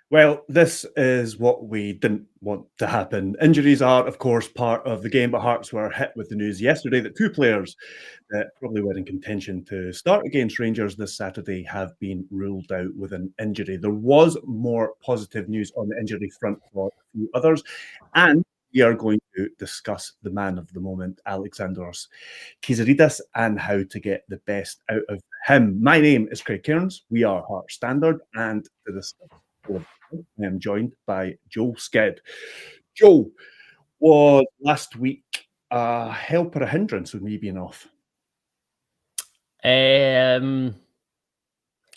Well, this is what we didn't want to happen. Injuries are, of course, part of the game, but Hearts were hit with the news yesterday that two players that probably were in contention to start against Rangers this Saturday have been ruled out with an injury. There was more positive news on the injury front for a few others, and we are going to discuss the man of the moment, Alexandros Kyziridis, and how to get the best out of him. My name is Craig Cairns. We are Heart Standard, and to discuss I am joined by Joe Sked. Joe, was last week a help or a hindrance with me being off?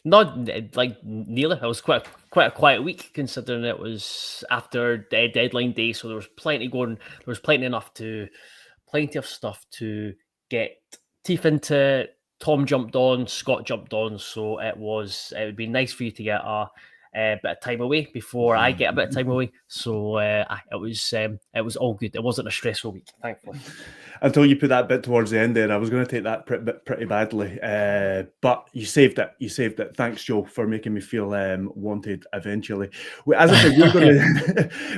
Not like nearly. It was quite a quiet week considering it was after deadline day, so there was plenty going. There was plenty of stuff to get teeth into. Tom jumped on, Scott jumped on, so it would be nice for you to get a bit of time away before I get a bit of time away. So it was all good. It wasn't a stressful week, thankfully. Until you put that bit towards the end there, I was going to take that pretty badly, but you saved it. You saved it. Thanks, Joe, for making me feel wanted eventually. As I said,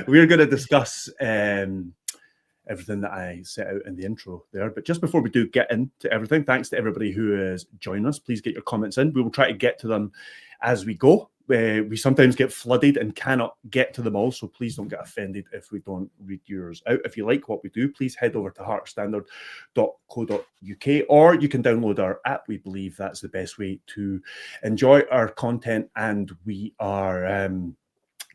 we're going to discuss everything that I set out in the intro there. But just before we do get into everything, thanks to everybody who is joining us. Please get your comments in. We will try to get to them as we go. We sometimes get flooded and cannot get to them all, so please don't get offended if we don't read yours out. If you like what we do, please head over to heartstandard.co.uk, or you can download our app. We believe that's the best way to enjoy our content, and we are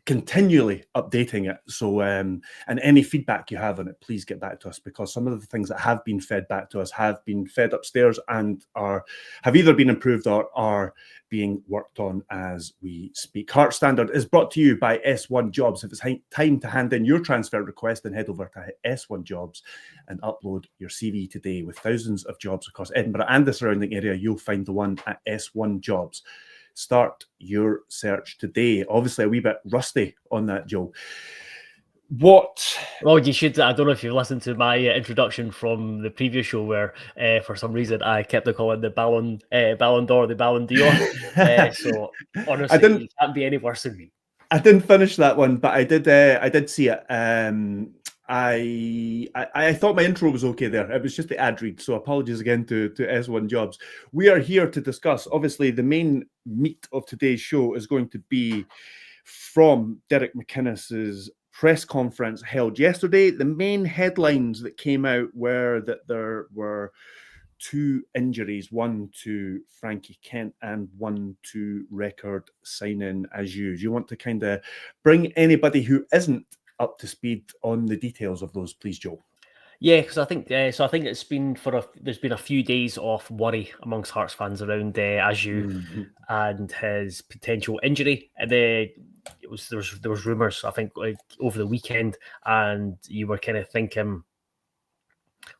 continually updating it. So, and any feedback you have on it, please get back to us, because some of the things that have been fed back to us have been fed upstairs and have either been improved or are being worked on as we speak. Heart Standard is brought to you by S1 Jobs. If it's time to hand in your transfer request, then head over to S1 Jobs and upload your CV today. With thousands of jobs across Edinburgh and the surrounding area, you'll find the one at S1 Jobs. Start your search today. Obviously, a wee bit rusty on that, Joe. Well, you should. I don't know if you've listened to my introduction from the previous show, where for some reason I kept on calling the Ballon d'Or the Ballon d'Or. So honestly, it can't be any worse than me. I didn't finish that one, but I did see it. I thought my intro was okay there. It was just the ad read, so apologies again to S1 Jobs. We are here to discuss, obviously, the main meat of today's show is going to be from Derek McInnes's press conference held yesterday. The main headlines that came out were that there were two injuries, one to Frankie Kent and one to record signing Ageu. Do you want to kind of bring anybody who isn't up to speed on the details of those, please, Joe? Yeah, because I think it's been there's been a few days of worry amongst Hearts fans around Ageu and his potential injury. And there was rumours, I think, like over the weekend, and you were kind of thinking,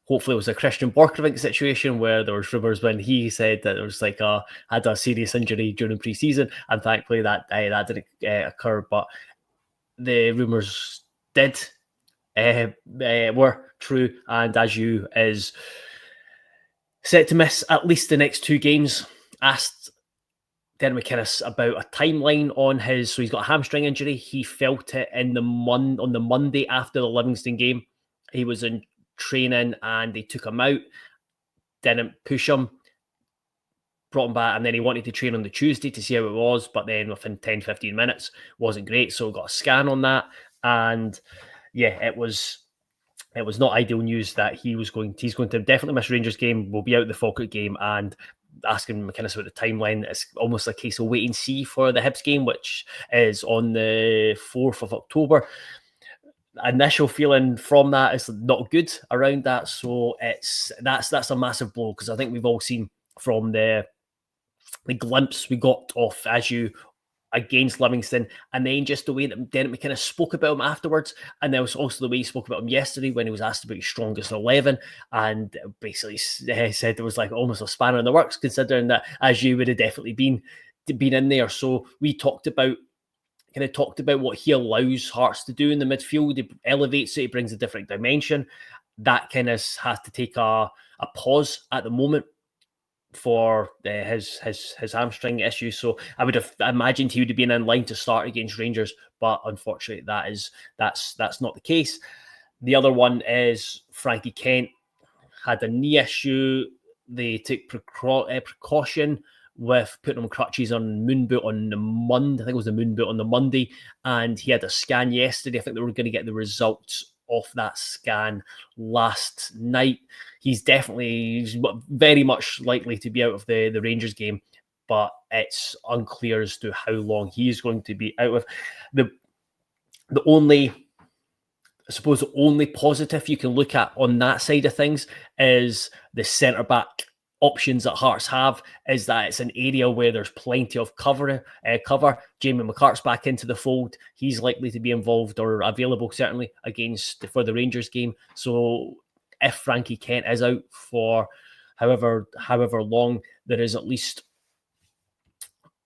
hopefully it was a Christian Borkovic situation where there was rumours when he said that it was like had a serious injury during pre-season, and thankfully that didn't occur. But the rumours were true, and Ageu is set to miss at least the next two games. Asked Derek McInnes about a timeline on his, so he's got a hamstring injury. He felt it on the Monday after the Livingston game. He was in training and they took him out, didn't push him, brought him back, and then he wanted to train on the Tuesday to see how it was, but then within 10-15 minutes wasn't great, so got a scan on that, and yeah, it was not ideal news that he's going to definitely miss Rangers game, will be out the Falkirk game, and asking McInnes about the timeline, it's almost a case of wait and see for the Hibs game, which is on the 4th of October. Initial feeling from that is not good around that, so that's a massive blow, because I think we've all seen from the glimpse we got of Ageu against Livingston, and then just the way that Derek McInnes spoke about him afterwards, and there was also the way he spoke about him yesterday when he was asked about his strongest 11, and basically said there was like almost a spanner in the works, considering that Ageu would have definitely been in there. So we talked about what he allows Hearts to do in the midfield. He elevates it, he brings a different dimension. That kind of has to take a pause at the moment. for his hamstring issue. So I would have imagined he would have been in line to start against Rangers, but unfortunately that's not the case. The other one is Frankie Kent had a knee issue. They took precaution with putting him crutches on moon boot on the Monday. I think it was the moon boot on the Monday, and he had a scan yesterday. I think they were going to get the results of that scan last night. He's very much likely to be out of the Rangers game, but it's unclear as to how long he's going to be out of. The only positive you can look at on that side of things is the centre-back options that Hearts have, is that it's an area where there's plenty of cover. Jamie McCart's back into the fold. He's likely to be involved or available, certainly, for the Rangers game. So if Frankie Kent is out for however long, there is at least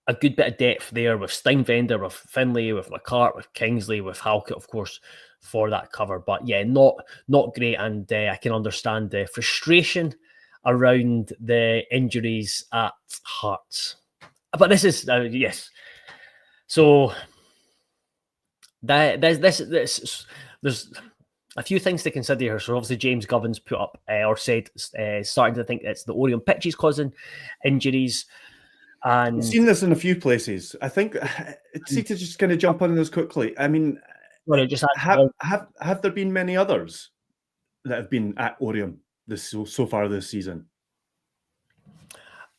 a good bit of depth there with Steinvender, with Finlay, with McCart, with Kingsley, with Halkett, of course, for that cover. But yeah, not great, and I can understand the frustration around the injuries at Hearts. But this is yes. So there's a few things to consider here. So obviously James Govins put up or said starting to think it's the Oriam pitches causing injuries. And I've seen this in a few places. I think to just kind of jump on this quickly. I mean, have there been many others that have been at Oriam so far this season?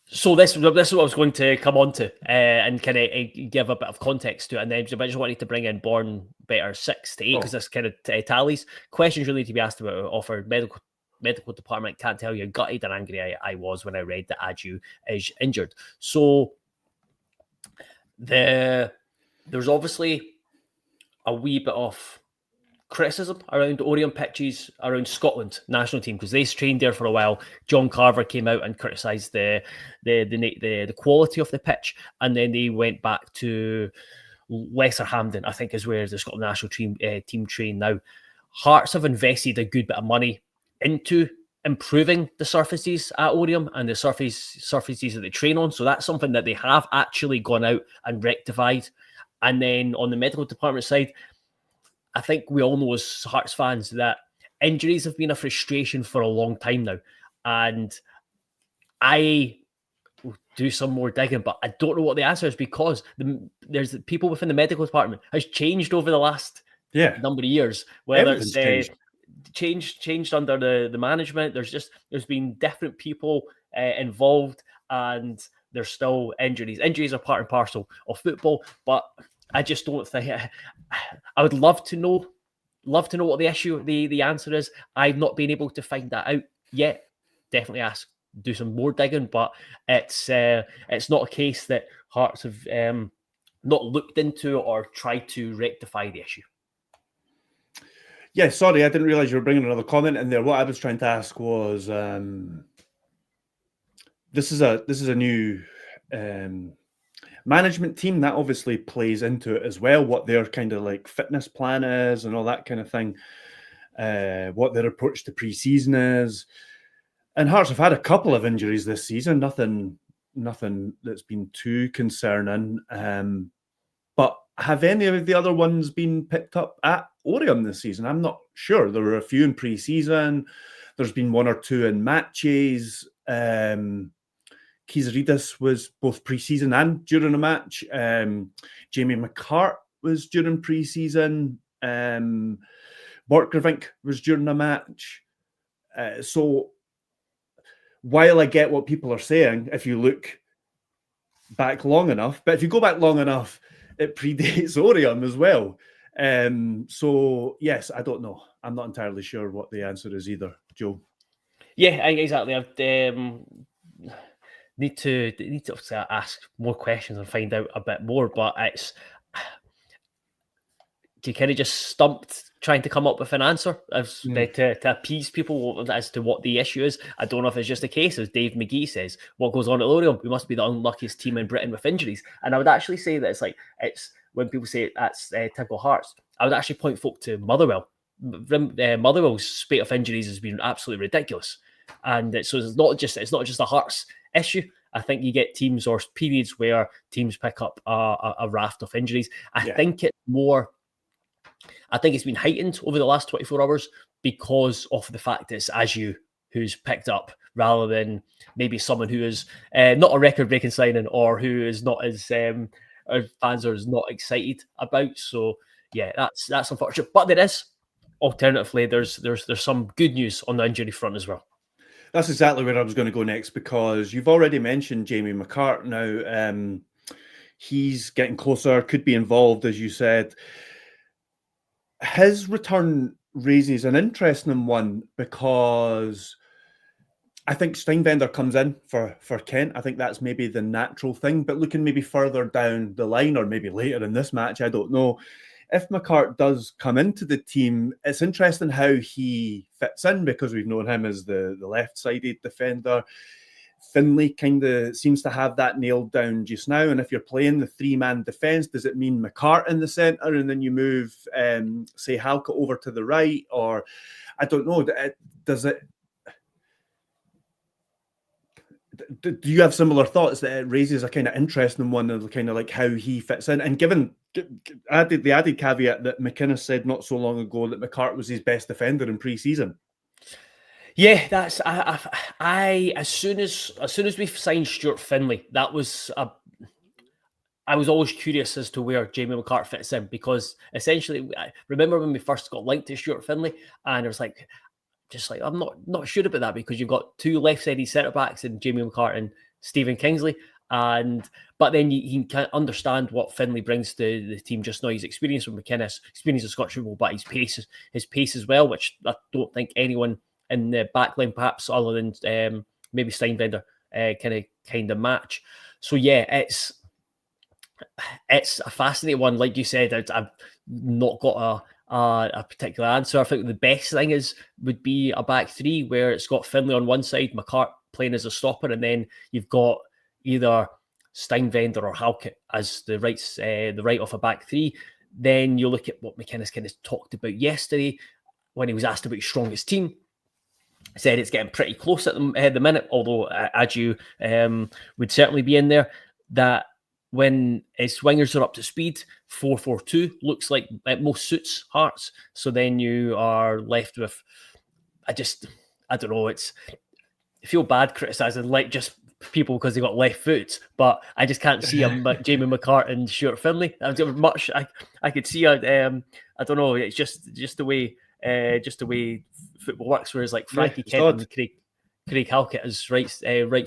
So this is what I was going to come on to and kind of give a bit of context to it, and then I just wanted to bring in Born Better 6 to 8 because this kind of tallies. Questions really to be asked about offered medical department. Can't tell you gutted and angry I was when I read that Ageu is injured. So there's obviously a wee bit of criticism around Oriam pitches around Scotland national team because they trained there for a while. John Carver came out and criticised the quality of the pitch, and then they went back to Lesser Hampden, I think, is where the Scotland national team train now. Hearts have invested a good bit of money into improving the surfaces at Oriam and the surfaces that they train on. So that's something that they have actually gone out and rectified. And then on the medical department side, I think we all know as Hearts fans that injuries have been a frustration for a long time now. And I will do some more digging, but I don't know what the answer is because there's people within the medical department has changed over the last number of years. Whether it's changed under the management, there's been different people involved, and there's still injuries. Injuries are part and parcel of football, but I just don't think. I would love to know what the issue, the answer is. I've not been able to find that out yet. Definitely do some more digging, but it's not a case that Hearts have not looked into or tried to rectify the issue. Yeah, sorry, I didn't realise you were bringing another comment in there. What I was trying to ask was, this is a new management team that obviously plays into it as well. What their kind of like fitness plan is and all that kind of thing. What their approach to pre-season is. And Hearts have had a couple of injuries this season. Nothing that's been too concerning. But have any of the other ones been picked up at Oriam this season? I'm not sure. There were a few in pre-season. There's been one or two in matches. Kyziridis was both pre-season and during a match. Jamie McCart was during pre-season. Borchgrevink was during a match. So while I get what people are saying, if you look back long enough, but if you go back long enough, it predates Oriam as well. So yes, I don't know. I'm not entirely sure what the answer is either, Joe. Yeah, exactly. I've need to ask more questions and find out a bit more, but it's you kind of just stumped trying to come up with an answer to appease people as to what the issue is. I don't know if it's just a case, as Dave McGee says, what goes on at Oriam, we must be the unluckiest team in Britain with injuries. And I would actually say that it's when people say that's typical Hearts, I would actually point folk to Motherwell. Motherwell's spate of injuries has been absolutely ridiculous. And so it's not just a Hearts issue. I think you get teams or periods where teams pick up a raft of injuries. I think it's been heightened over the last 24 hours because of the fact it's Ageu who's picked up rather than maybe someone who is not a record-breaking signing or who is not as fans are not excited about. So yeah, that's unfortunate. But there is alternatively there's some good news on the injury front as well. That's exactly where I was going to go next, because you've already mentioned Jamie McCart. Now he's getting closer, could be involved, as you said. His return raises an interesting one because I think Steinwender comes in for Kent. I think that's maybe the natural thing, but looking maybe further down the line or maybe later in this match, I don't know. If McCart does come into the team, it's interesting how he fits in, because we've known him as the left-sided defender. Finlay kind of seems to have that nailed down just now. And if you're playing the three-man defence, does it mean McCart in the centre and then you move, say, Halka over to the right? Or I don't know. Does it? Do you have similar thoughts that it raises a kind of interesting one of kind of like how he fits in? And given the added caveat that McInnes said not so long ago that McCart was his best defender in pre-season. Yeah, that's I as soon as we signed Stuart Finlay, I was always curious as to where Jamie McCart fits in, because essentially I remember when we first got linked to Stuart Finlay, and it was like, I'm not sure about that, because you've got two left-sided centre-backs in Jamie McCart and Stephen Kingsley, but then you can understand what Finlay brings to the team just now. His experience with McInnes, experience of Scottish football, but his pace as well, which I don't think anyone in the backline, perhaps other than maybe Steinwender, kind of match. So yeah, it's a fascinating one. Like you said, I've not got a particular answer. I think the best thing would be a back three where it's got Finlay on one side, McCart playing as a stopper, and then you've got either Steinwender or Halkett as the right off a back three. Then you look at what McInnes kind of talked about yesterday when he was asked about his strongest team. Said it's getting pretty close at the minute, although Ageu would certainly be in there. That when his swingers are up to speed, 4-4-2 looks like it most suits Hearts. So then you are left with, I don't know, I feel bad criticising like just people because they got left foot, but I just can't see Jamie McCart and Stuart Finlay. I could see I don't know, it's just the way football works, whereas like Frankie Kent and Craig Halkett as right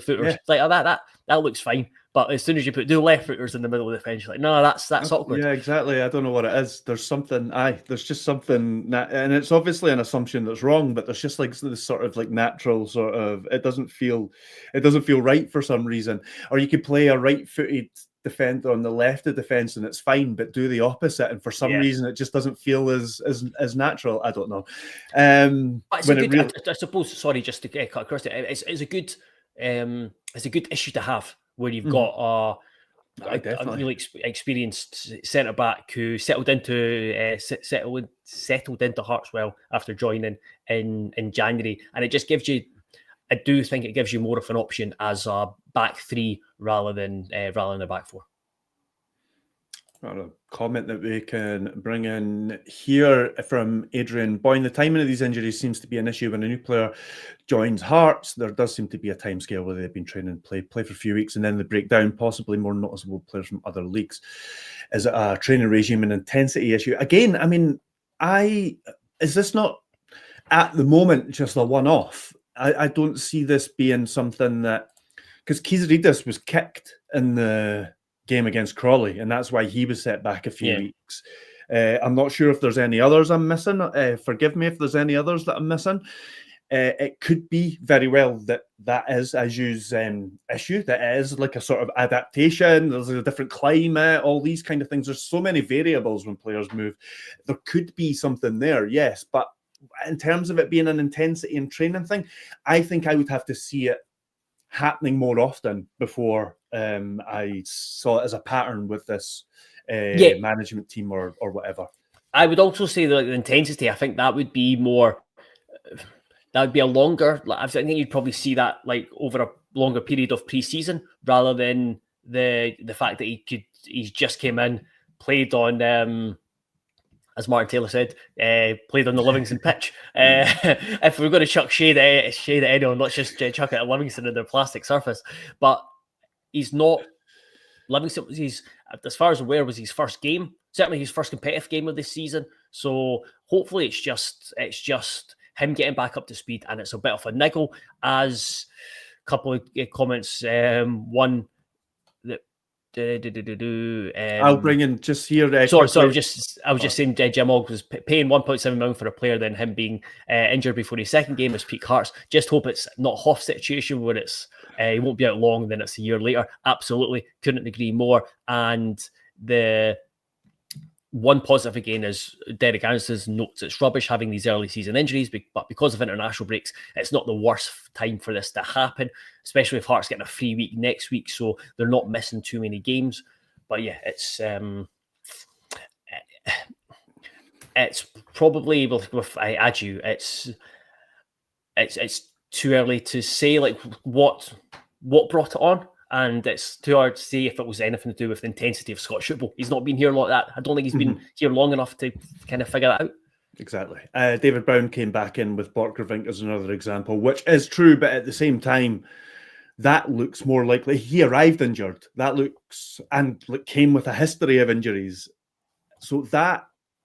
footers, like that looks fine. But as soon as you put two left footers in the middle of the fence, you're like, no, that's awkward. Yeah, exactly. I don't know what it is. There's something. There's just something, and it's obviously an assumption that's wrong. But there's just like this sort of like natural sort of. It doesn't feel right for some reason. Or you could play a right-footed defender on the left of defence and it's fine, but do the opposite, and for some reason it just doesn't feel as natural. I don't know. I suppose. Sorry, just to cut across it. It's a good issue to have where you've got a really experienced centre back who settled into Hearts well after joining in January, and it just gives you. I do think it gives you more of an option as a back three rather than a back four. Got a comment that we can bring in here from Adrian Boyne. The timing of these injuries seems to be an issue when a new player joins Hearts. There does seem to be a time scale where they've been training, play for a few weeks, and then they break down, possibly more noticeable players from other leagues. Is it a training regime and intensity issue? Again, I mean, is this not at the moment just a one-off? I don't see this being something that, because Kyziridis was kicked in the game against Crawley, and that's why he was set back a few weeks. I'm not sure if there's any others I'm missing. Forgive me if there's any others that I'm missing. It could be very well that is Ageu's issue. That is like a sort of adaptation. There's a different climate, all these kind of things. There's so many variables when players move. There could be something there, yes, but in terms of it being an intensity and training thing, I think I would have to see it happening more often before I saw it as a pattern with this management team or whatever. I would also say that the intensity, I think that would be more. That would be a longer. I think you'd probably see that like over longer period of pre-season rather than the fact that he's just came in, played on as Martin Taylor said, played on the Livingston pitch. If we're going to chuck shade at anyone, let's just chuck it at Livingston and their plastic surface. But he's not. Livingston, as far as aware, was his first game. Certainly his first competitive game of this season. So hopefully it's just him getting back up to speed, and it's a bit of a niggle. As a couple of comments, one that. I'll bring in just here. Sorry. I was just saying Jim Ogg was paying 1.7 million for a player, then him being injured before his second game as Pete Hart's. Just hope it's not Hoff situation where it's he won't be out long, then it's a year later. Absolutely, couldn't agree more. And the one positive again is Derek McInnes notes it's rubbish having these early season injuries, but because of international breaks, it's not the worst time for this to happen, especially if Hearts getting a free week next week, so they're not missing too many games. But yeah, it's probably with Ageu, it's too early to say like what brought it on. And it's too hard to say if it was anything to do with the intensity of Scottish football. He's not been here like that. I don't think he's been here long enough to kind of figure that out. Exactly. David Brown came back in with Borchgrevink as another example, which is true, but at the same time, that looks more likely. He arrived injured. That looks and came with a history of injuries. So that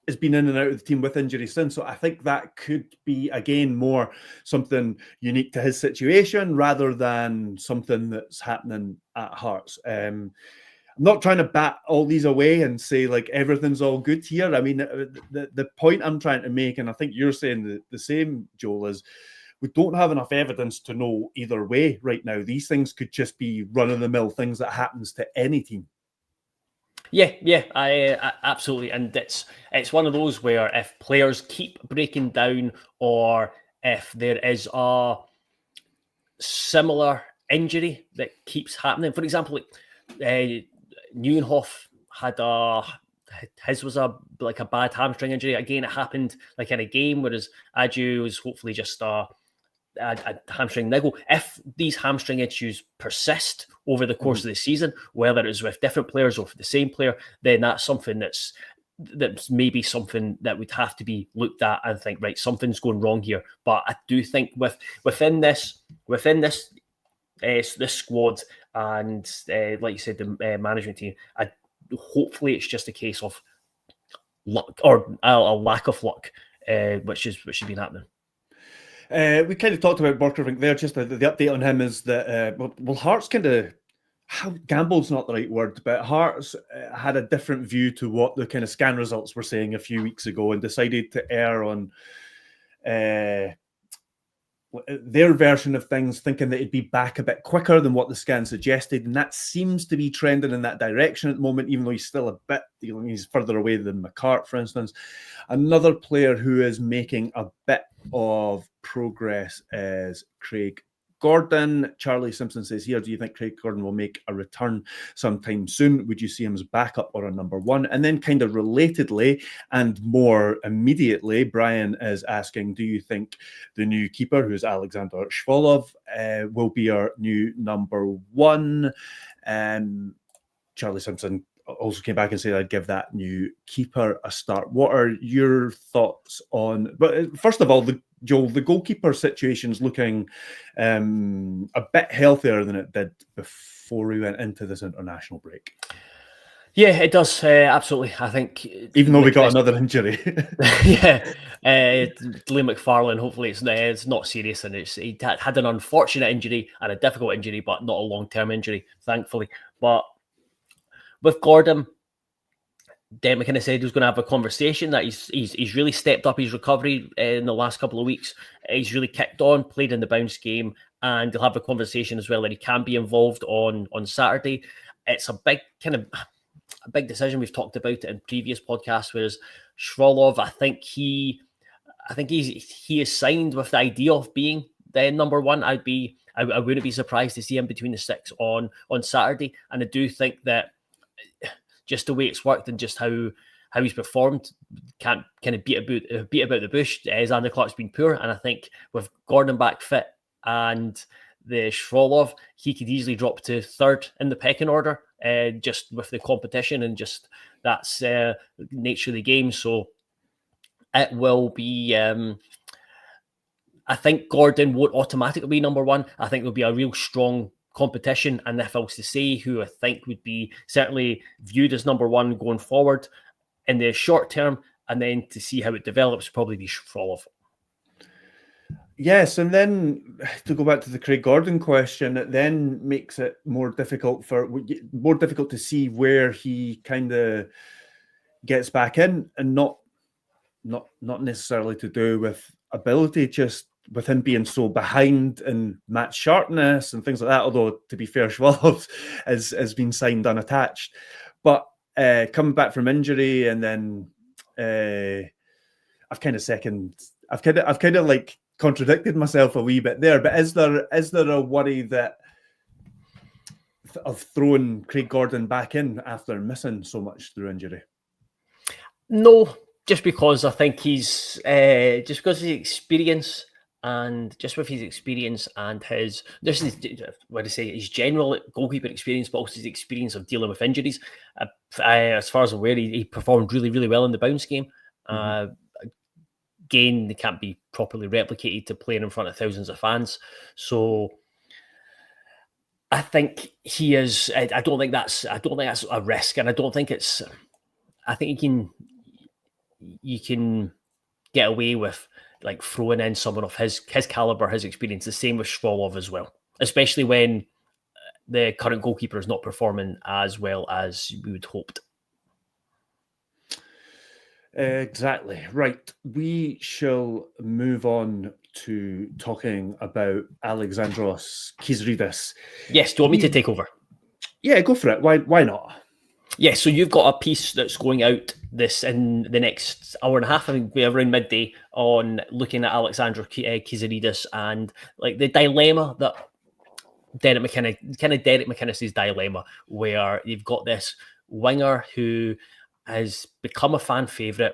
has been in and out of the team with injuries since. So I think that could be, again, more something unique to his situation rather than something that's happening at Hearts. I'm not trying to bat all these away and say, like, everything's all good here. I mean, the point I'm trying to make, and I think you're saying the same, Joel, is we don't have enough evidence to know either way right now. These things could just be run-of-the-mill things that happens to any team. Yeah, I absolutely, and it's one of those where if players keep breaking down, or if there is a similar injury that keeps happening, for example, Neuenhoff had his was a bad hamstring injury. Again, it happened like in a game, whereas Ageu was hopefully just a hamstring niggle. If these hamstring issues persist over the course of the season, whether it's with different players or for the same player, then that's something that's maybe something that would have to be looked at and think, right, something's going wrong here. But I do think within this squad and like you said, the management team, hopefully it's just a case of luck or a lack of luck, which has been happening. We kind of talked about Borchgrevink there. Just the update on him is that Hearts kind of, gamble's not the right word, but Hearts had a different view to what the kind of scan results were saying a few weeks ago and decided to err on their version of things, thinking that it'd be back a bit quicker than what the scan suggested, and that seems to be trending in that direction at the moment, even though he's still a bit, he's further away than McCart, for instance. Another player who is making a bit of progress is Craig Gordon. Charlie Simpson says here, do you think Craig Gordon will make a return sometime soon? Would you see him as backup or a number one? And then kind of relatedly and more immediately, Brian is asking, do you think the new keeper, who's Alexandros Schwolow, will be our new number one? Charlie Simpson also came back and said I'd give that new keeper a start. What are your thoughts on, but first of all, Joel, the goalkeeper situation is looking a bit healthier than it did before we went into this international break. Yeah, it does, absolutely. I think even though we got another injury. Yeah, Liam McFarlane, hopefully it's not serious, and he had an unfortunate injury and a difficult injury, but not a long-term injury, thankfully. But with Gordon, Derek McInnes said he was going to have a conversation, that he's really stepped up his recovery in the last couple of weeks. He's really kicked on, played in the bounce game, and he'll have a conversation as well that he can be involved on Saturday. It's a big decision. We've talked about it in previous podcasts. Whereas Schwolow, I think he is signed with the idea of being the number one. I wouldn't be surprised to see him between the six on Saturday, and I do think that just the way it's worked and just how he's performed can't kind of beat about the bush. Zander Clark's been poor, and I think with Gordon back fit and the Schwolow, he could easily drop to third in the pecking order, just with the competition, and just that's nature of the game. So it will be. I think Gordon won't automatically be number one. I think there'll be a real strong competition, and if I was to say who I think would be certainly viewed as number one going forward in the short term, and then to see how it develops, probably be Schwolow. Yes, and then to go back to the Craig Gordon question, it then makes it more difficult to see where he kind of gets back in, and not necessarily to do with ability, just with him being so behind in match sharpness and things like that. Although, to be fair, Schwolow has been signed unattached, but coming back from injury, and then I've kind of like contradicted myself a wee bit there. But is there a worry that of throwing Craig Gordon back in after missing so much through injury? No, just because I think he's just because of his experience, and just with his experience and his his general goalkeeper experience, but also his experience of dealing with injuries. As far as I'm aware, he performed really, really well in the bounce game. Again, they can't be properly replicated to playing in front of thousands of fans. So I think he is. I don't think that's a risk, and I don't think it's. I think you can get away with like throwing in someone of his caliber, his experience. The same with Schwolow as well, especially when the current goalkeeper is not performing as well as we would hoped. Exactly. Right. We shall move on to talking about Alexandros Kyziridis. Yes, do you want me to take over? Yeah, go for it. Why not? Yeah, so you've got a piece that's going out this in the next hour and a half, I think we're around midday, on looking at Alexandros Kyziridis and like the dilemma that Derek McInnes' dilemma, where you've got this winger who has become a fan favourite,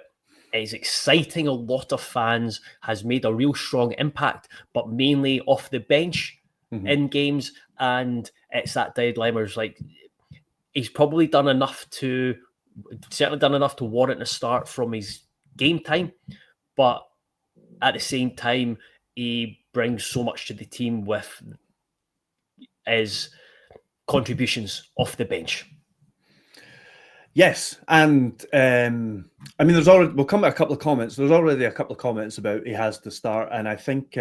is exciting a lot of fans, has made a real strong impact, but mainly off the bench in games. And it's that dilemma. It's like he's probably done enough to warrant a start from his game time, but at the same time, he brings so much to the team with his contributions off the bench. Yes, and I mean, we'll come to a couple of comments. There's already a couple of comments about he has to start, and I think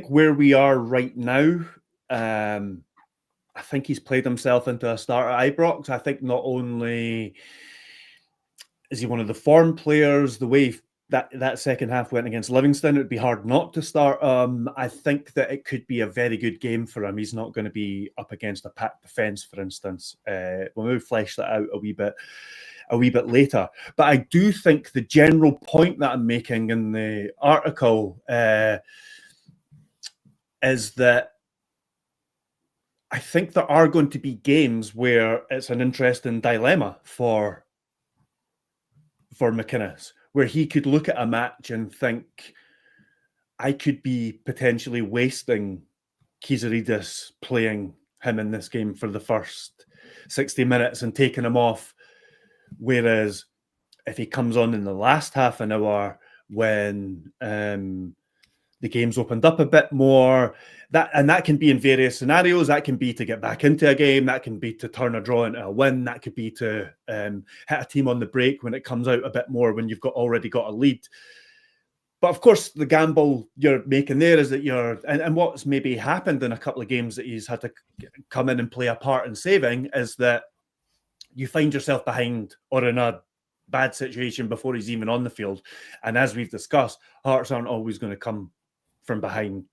where we are right now, I think he's played himself into a start at Ibrox. I think not only is he one of the form players, the way that second half went against Livingston, it would be hard not to start. I think that it could be a very good game for him. He's not going to be up against a packed defence, for instance. We'll maybe flesh that out a wee bit later. But I do think the general point that I'm making in the article is that I think there are going to be games where it's an interesting dilemma for McInnes, where he could look at a match and think, I could be potentially wasting Kyziridis playing him in this game for the first 60 minutes and taking him off. Whereas if he comes on in the last half an hour when the game's opened up a bit more, that can be in various scenarios. That can be to get back into a game. That can be to turn a draw into a win. That could be to hit a team on the break when it comes out a bit more, when you've already got a lead. But of course, the gamble you're making there is that and what's maybe happened in a couple of games that he's had to come in and play a part in saving is that you find yourself behind or in a bad situation before he's even on the field. And as we've discussed, Hearts aren't always going to come from behind,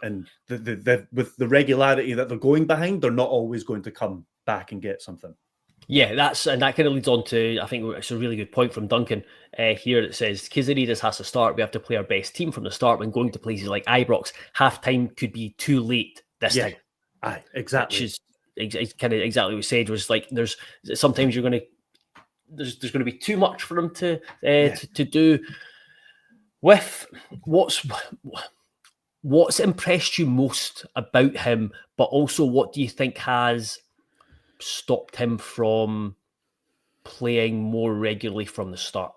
and with the regularity that they're going behind, they're not always going to come back and get something. Yeah, that kind of leads on to, I think it's a really good point from Duncan here that says Kyziridis has to start. We have to play our best team from the start when going to places like Ibrox. Half time could be too late this time. Aye, exactly. Which is kind of exactly what we said. Was like there's sometimes there's going to be too much for them to do. With what's impressed you most about him, but also what do you think has stopped him from playing more regularly from the start?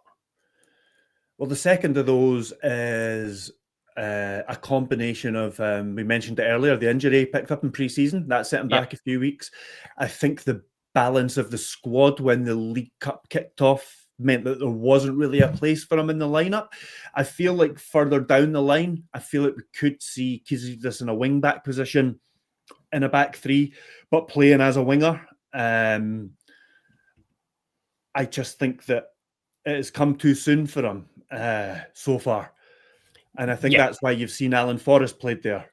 Well, the second of those is a combination of, we mentioned it earlier, the injury picked up in pre-season. That set him back a few weeks. I think the balance of the squad when the League Cup kicked off meant that there wasn't really a place for him in the lineup. I feel like further down the line, I feel like we could see Kyziridis in a wing-back position in a back three, but playing as a winger. I just think that it has come too soon for him so far. And I think that's why you've seen Alan Forrest played there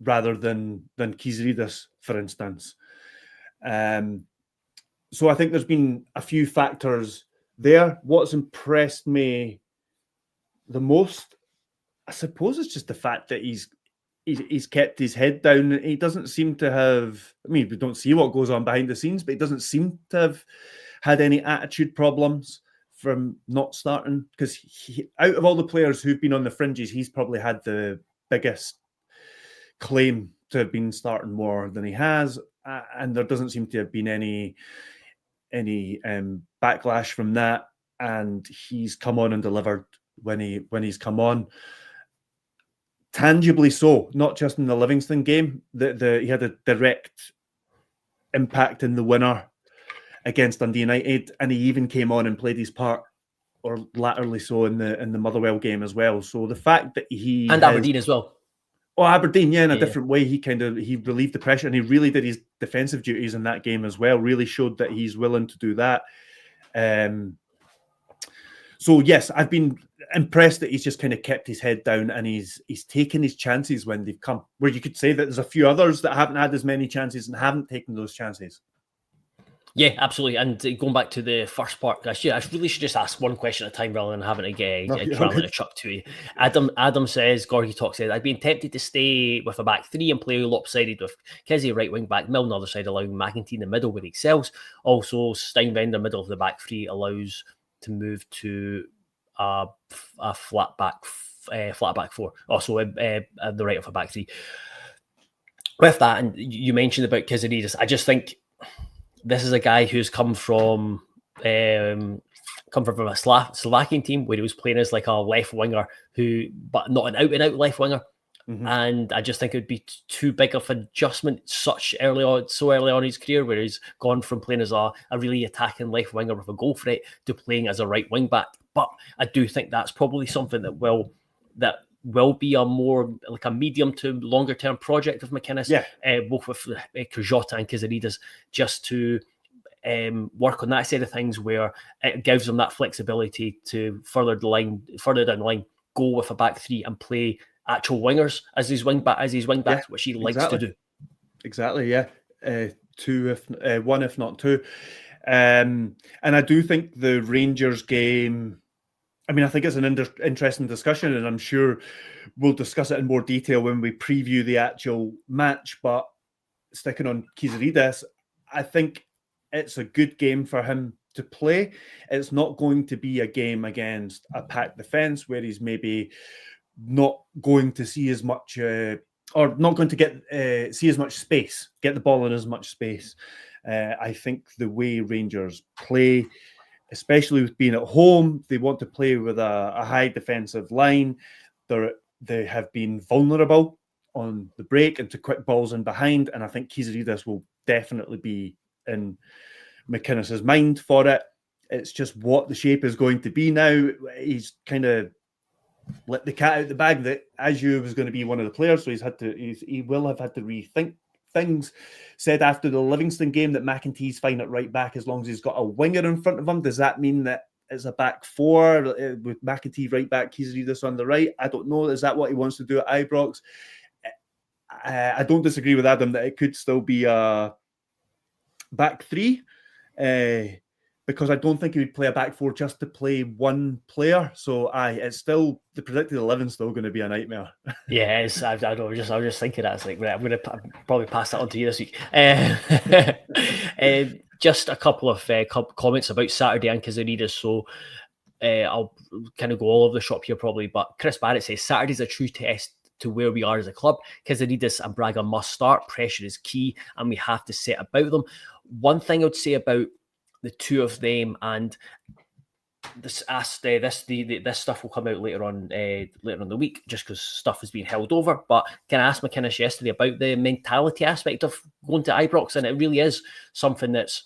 rather than Kyziridis, for instance. So I think there's been a few factors there. What's impressed me the most, I suppose, is just the fact that he's kept his head down. He doesn't seem to have, I mean, we don't see what goes on behind the scenes, but he doesn't seem to have had any attitude problems from not starting, because out of all the players who've been on the fringes, he's probably had the biggest claim to have been starting more than he has, and there doesn't seem to have been any backlash from that, and he's come on and delivered when he's come on, tangibly so, not just in the Livingston game. He had a direct impact in the winner against Dundee United, and he even came on and played his part, or latterly so, in the Motherwell game as well. So the fact that Aberdeen as well. Oh, Aberdeen, in a different way. He relieved the pressure, and he really did his defensive duties in that game as well. Really showed that he's willing to do that. So yes, I've been impressed that he's just kind of kept his head down, and he's taken his chances when they've come. Where you could say that there's a few others that haven't had as many chances and haven't taken those chances. Yeah, absolutely. And going back to the first part, I really should just ask one question at a time rather than having to get a chuck to you. Adam says, Gorgie Talk says, I've been tempted to stay with a back three and play lopsided with Kizzy right wing back, Milne other side, allowing McInnes in the middle where he excels. Also, Steinbender middle of the back three allows to move to a flat back four. Also, at the right of a back three. With that, and you mentioned about Kyziridis, I just think this is a guy who's come from a Slovakian team where he was playing as like a left winger, but not an out and out left winger. Mm-hmm. And I just think it would be too big of an adjustment so early on in his career, where he's gone from playing as a really attacking left winger with a goal threat to playing as a right wing back. But I do think that's probably something that will be a more like a medium to longer term project of McInnes, both with Jota and Kyziridis, just to work on that side of things, where it gives them that flexibility to further down the line, go with a back three and play actual wingers as his wing backs, which he likes to do. Exactly, yeah. One if not two. And I do think the Rangers game, I mean, I think it's an interesting discussion, and I'm sure we'll discuss it in more detail when we preview the actual match. But sticking on Kyziridis, I think it's a good game for him to play. It's not going to be a game against a packed defence where he's maybe not going to see as much, or not going to get see as much space, get the ball in as much space. I think the way Rangers play, especially with being at home, they want to play with a high defensive line. They have been vulnerable on the break and to quick balls in behind, and I think Kyziridis will definitely be in McInnes' mind for it. It's just what the shape is going to be now. He's kind of let the cat out the bag that Ageu was going to be one of the players, so he will have had to rethink things. Said after the Livingston game that McInnes fine at right back as long as he's got a winger in front of him. Does that mean that it's a back four with McInnes right back, Kyziridis on the right? I don't know. Is that what he wants to do at Ibrox? I don't disagree with Adam that it could still be a back three, because I don't think he would play a back four just to play one player. So it's still, the predicted 11 is still going to be a nightmare. Yeah, I was just thinking that. It's like, right, I'm going to probably pass that on to you this week. Just a couple of comments about Saturday and Kyziridis. So I'll kind of go all over the shop here probably, but Chris Barrett says Saturday's a true test to where we are as a club. Kyziridis and Braga must start. Pressure is key, and we have to set about them. One thing I would say about the two of them, and this stuff will come out later on in the week, just because stuff has been held over. But I asked McInnes yesterday about the mentality aspect of going to Ibrox, and it really is something that's,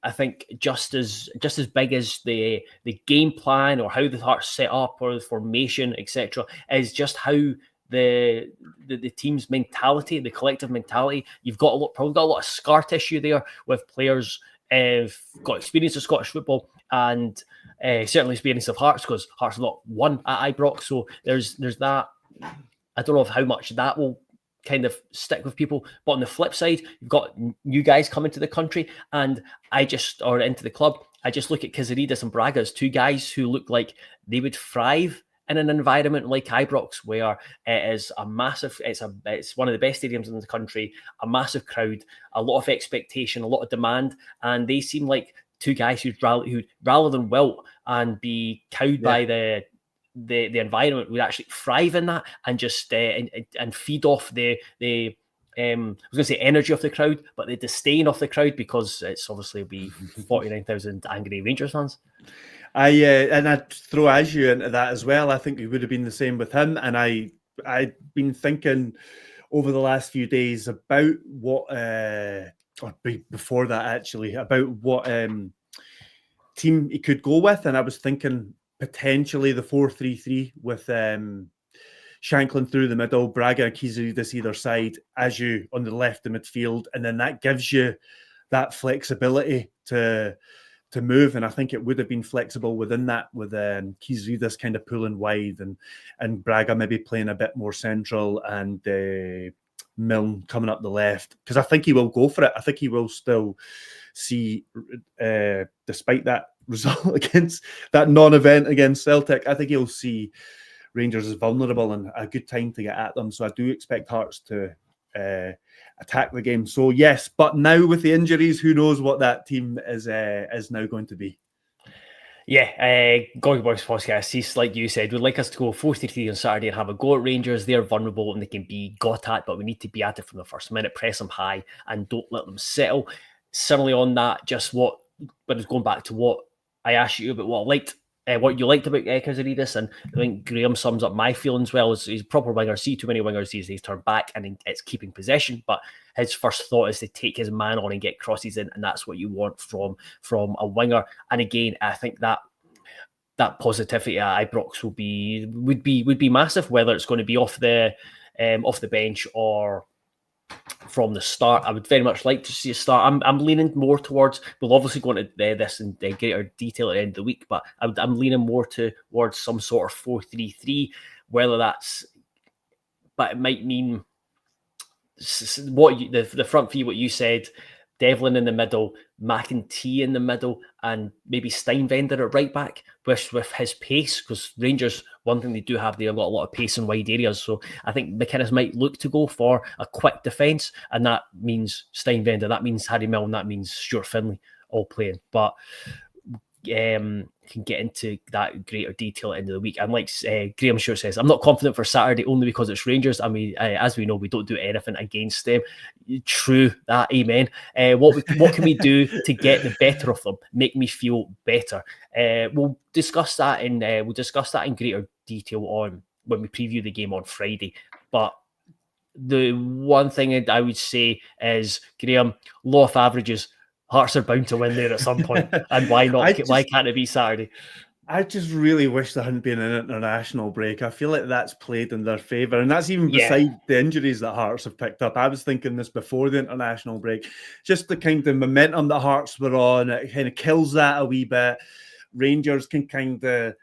I think, just as big as the game plan or how the Hearts set up or the formation, etc., is just how the team's mentality, the collective mentality. You've probably got a lot of scar tissue there with players who've got experience of Scottish football and certainly experience of Hearts, because Hearts have not won at Ibrox. So there's that. I don't know how much that will kind of stick with people. But on the flip side, you've got new guys coming to the country, and or into the club. I just look at Kyziridis and Braga as two guys who look like they would thrive in an environment like Ibrox, where it is a massive, it's one of the best stadiums in the country, a massive crowd, a lot of expectation, a lot of demand, and they seem like two guys who'd rather than wilt and be cowed by the environment, would actually thrive in that and just and feed off the I was going to say energy of the crowd, but the disdain of the crowd, because it's obviously be 49,000 angry Rangers fans. And I'd throw Ageu into that as well. I think it would have been the same with him. And I'd been thinking over the last few days about what, or before that actually, about what team he could go with. And I was thinking potentially the 4-3-3 with Shanklin through the middle, Braga and Kyziridis either side, Ageu on the left of midfield. And then that gives you that flexibility to move, and I think it would have been flexible within that, with Kyziridis kind of pulling wide and Braga maybe playing a bit more central, and Milne coming up the left, because I think he will go for it. I think he will still see, despite that result against that non-event against Celtic, I think he'll see Rangers as vulnerable and a good time to get at them. So I do expect Hearts to attack the game. So yes, but now with the injuries, who knows what that team is now going to be. Yeah, Gorgie Boys podcast, like you said, would like us to go 4-3-3 on Saturday and have a go at Rangers. They're vulnerable and they can be got at, but we need to be at it from the first minute, press them high and don't let them settle. Certainly on that, but it's going back to what I asked you about what you liked about Kyziridis, and I think Graham sums up my feelings well. He's a proper winger. See too many wingers these days turn back and it's keeping possession, but his first thought is to take his man on and get crosses in, and that's what you want from a winger. And again, I think that positivity at Ibrox would be massive, whether it's going to be off the bench or from the start. I would very much like to see a start. I'm leaning more towards, we'll obviously go into this in greater detail at the end of the week, but I'm leaning more towards some sort of 4-3-3, whether that's, but it might mean the front three, what you said, Devlin in the middle, McInnes in the middle, and maybe Steinvender at right back with his pace, because Rangers, one thing they do have, they've got a lot of pace in wide areas. So I think McInnes might look to go for a quick defence, and that means Steinvender, that means Harry Milne, that means Stuart Finlay all playing. But can get into that greater detail at the end of the week. And like Graham Short says, I'm not confident for Saturday only because it's Rangers. I mean, as we know, we don't do anything against them. True that, amen. What can we do to get the better of them? Make me feel better. We'll discuss that in greater detail on when we preview the game on Friday. But the one thing I would say is, Graham, law of averages. Hearts are bound to win there at some point, and why not? Why can't it be Saturday? I just really wish there hadn't been an international break. I feel like that's played in their favour, and that's even beside the injuries that Hearts have picked up. I was thinking this before the international break, just the kind of momentum that Hearts were on, it kind of kills that a wee bit. Rangers can kind of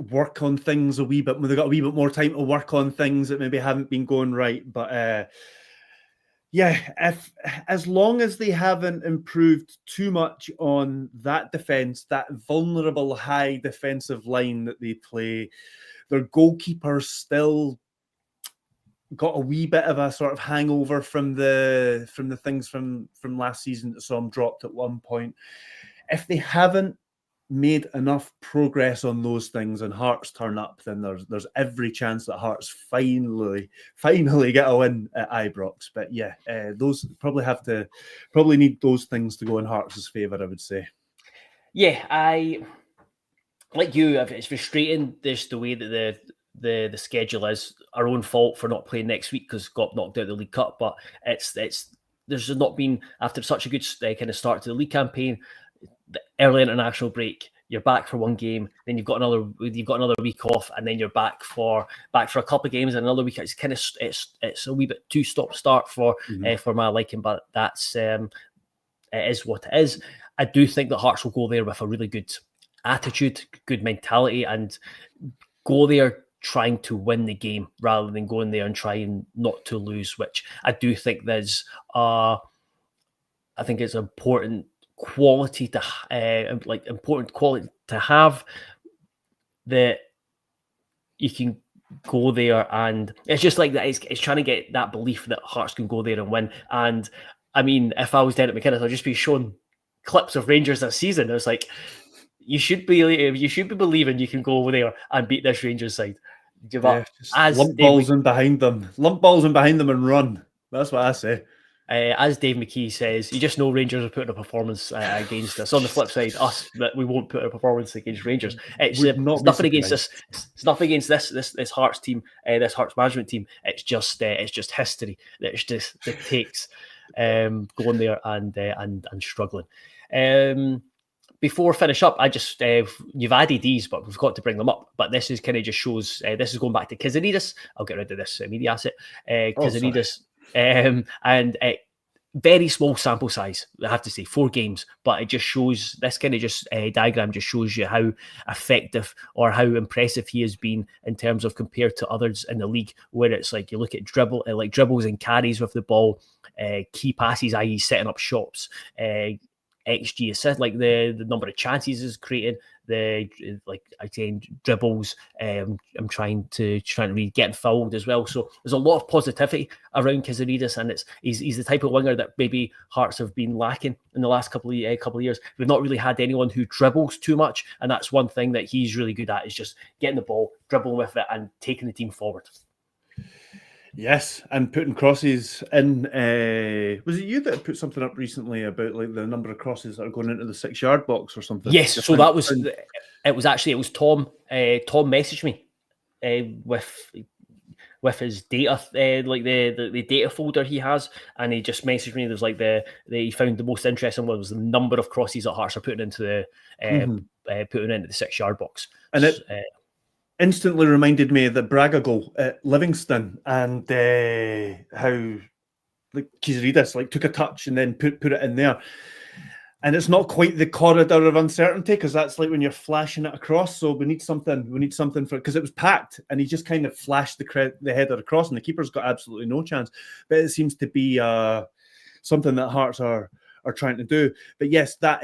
work on things a wee bit. They've got a wee bit more time to work on things that maybe haven't been going right, but. As long as they haven't improved too much on that defence, that vulnerable high defensive line that they play, their goalkeeper's still got a wee bit of a sort of hangover from the things from last season that saw him dropped at one point. If they haven't made enough progress on those things and Hearts turn up, then there's every chance that Hearts finally get a win at Ibrox. But yeah, those probably need those things to go in Hearts' favour, I would say. Yeah, I like you. It's frustrating this the way that the schedule is. Our own fault for not playing next week because got knocked out of the League Cup. But it's there's not been, after such a good kind of start to the league campaign, the early international break. You're back for one game, then you've got another week off, and then you're back for a couple of games and another week. It's kind of it's a wee bit too stop-start for my liking, but that's it is what it is. I do think that Hearts will go there with a really good attitude, good mentality, and go there trying to win the game rather than going there and trying not to lose, which I do think there's I think it's important quality to have, that you can go there, and it's just like that. It's trying to get that belief that Hearts can go there and win. And I mean, if I was Derek McInnes, I'd just be showing clips of Rangers this season. I was like, you should be believing you can go over there and beat this Rangers side. Give up. Lump balls in behind them and run. That's what I say. As Dave McKee says, you just know Rangers are putting a performance against us. On the flip side, us, that we won't put a performance against Rangers. It's nothing against this. It's nothing against this Hearts team, this Hearts management team. It's just history that takes going there and struggling. Before we finish up, I just you've added these, but we've got to bring them up. But this is kind of just shows. This is going back to Kyziridis. I'll get rid of this media asset. Kyziridis. And very small sample size, I have to say, 4 games, but it just shows, this kind of just diagram just shows you how effective or how impressive he has been in terms of compared to others in the league, where it's like you look at dribbles and carries with the ball, key passes, i.e. setting up shots, XG assist, like the number of chances is created, dribbles. I'm trying to really get fouled as well. So there's a lot of positivity around Kyziridis, and he's the type of winger that maybe Hearts have been lacking in the last couple of years. We've not really had anyone who dribbles too much, and that's one thing that he's really good at, is just getting the ball, dribbling with it, and taking the team forward. Yes, and putting crosses in. Was it you that put something up recently about like the number of crosses that are going into the 6-yard box or something? Yes, so that was it was Tom. Tom messaged me with his data, like the data folder he has, and he just messaged me. There's like he found the most interesting one was the number of crosses that Hearts are putting into the 6-yard box, and it instantly reminded me of the Braga goal at Livingston, and how like Kyziridis took a touch and then put it in there. And it's not quite the corridor of uncertainty, because that's like when you're flashing it across. So we need something for it, because it was packed and he just kind of flashed the header across, and the keeper's got absolutely no chance. But it seems to be something that Hearts are trying to do. But yes, that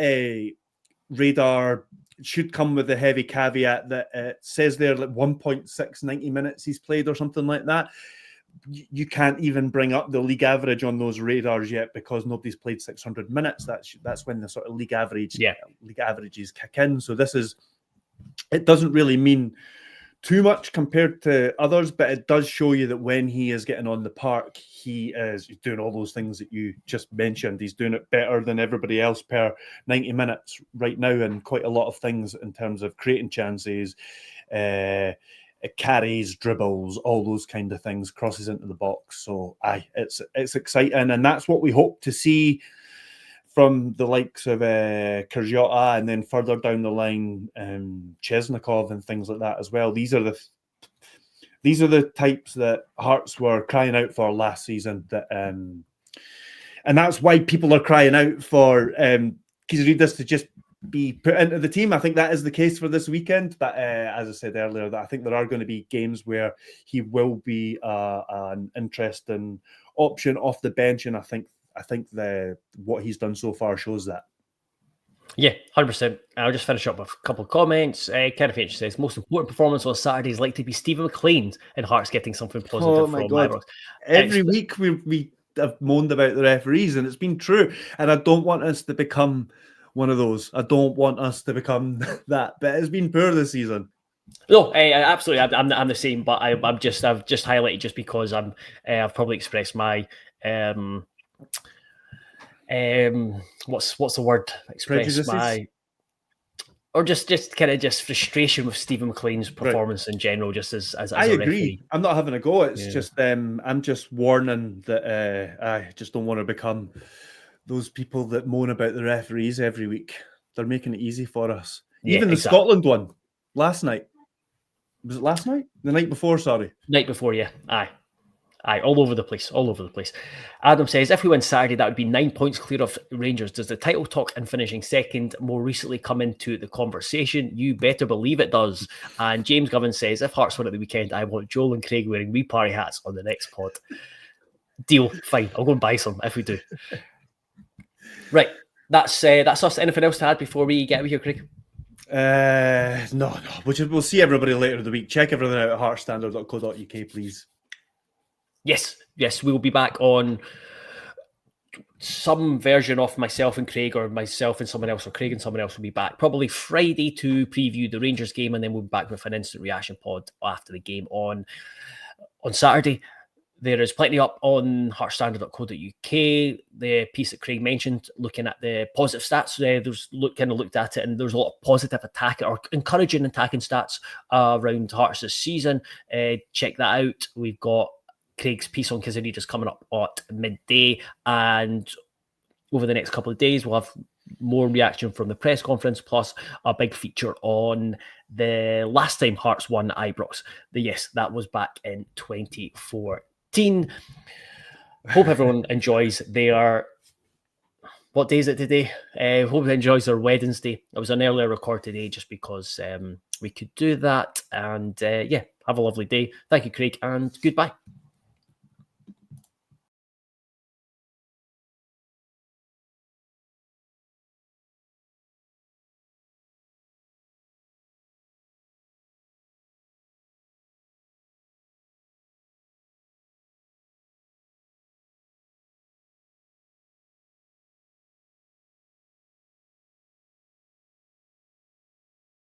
radar should come with a heavy caveat that it says there like 1.6 90 minutes he's played or something like that. You can't even bring up the league average on those radars yet, because nobody's played 600 minutes. That's when the sort of league averages kick in. So it doesn't really mean too much compared to others, but it does show you that when he is getting on the park, he's doing all those things that you just mentioned. He's doing it better than everybody else per 90 minutes right now, and quite a lot of things in terms of creating chances, carries, dribbles, all those kind of things, crosses into the box. So it's exciting, and that's what we hope to see from the likes of Kyziridis, and then further down the line, Chesnikov and things like that as well. These are the types that Hearts were crying out for last season. And that's why people are crying out for Kyziridis to just be put into the team. I think that is the case for this weekend. But as I said earlier, that I think there are going to be games where he will be an interesting option off the bench, and I think what he's done so far shows that. Yeah, 100%. I'll just finish up with a couple of comments. Kenneth H says, most important performance on Saturday is likely to be Stephen McLean's, and Hearts getting something positive from Ibrox. Every week we have moaned about the referees, and it's been true. And I don't want us to become one of those. I don't want us to become that, but it's been poor this season. No, absolutely. I'm the same, but I've just highlighted just because I've probably expressed my what's the word? Express Prejudices? my, or just kind of just frustration with Stephen McLean's performance in general. Just as I a agree. referee. I'm not having a go. It's just I'm just warning that I just don't want to become those people that moan about the referees every week. They're making it easy for us. Yeah, Even the exactly. Scotland one last night. Was it last night? The night before, sorry. Night before, yeah. Aye, all over the place. Adam says, if we win Saturday, that would be 9 points clear of Rangers. Does the title talk and finishing second more recently come into the conversation? You better believe it does. And James Govan says, if Hearts win at the weekend, I want Joel and Craig wearing wee party hats on the next pod. Deal. Fine. I'll go and buy some if we do. Right. That's us. Anything else to add before we get out of here, Craig? No. We'll see everybody later in the week. Check everything out at heartstandard.co.uk, please. Yes, we will be back on some version of myself and Craig, or myself and someone else, or Craig and someone else will be back probably Friday to preview the Rangers game, and then we'll be back with an instant reaction pod after the game on Saturday. There is plenty up on heartstandard.co.uk. The piece that Craig mentioned, looking at the positive stats, there's looked at it, and there's a lot of positive attack or encouraging attacking stats around Hearts this season. Check that out. We've got Craig's piece on Kyziridis coming up at midday, and over the next couple of days we'll have more reaction from the press conference, plus a big feature on the last time Hearts won Ibrox. That was back in 2014. Hope everyone enjoys their, what day is it today? Hope everyone enjoys their Wednesday. It was an earlier record today just because we could do that, and have a lovely day. Thank you, Craig, and goodbye.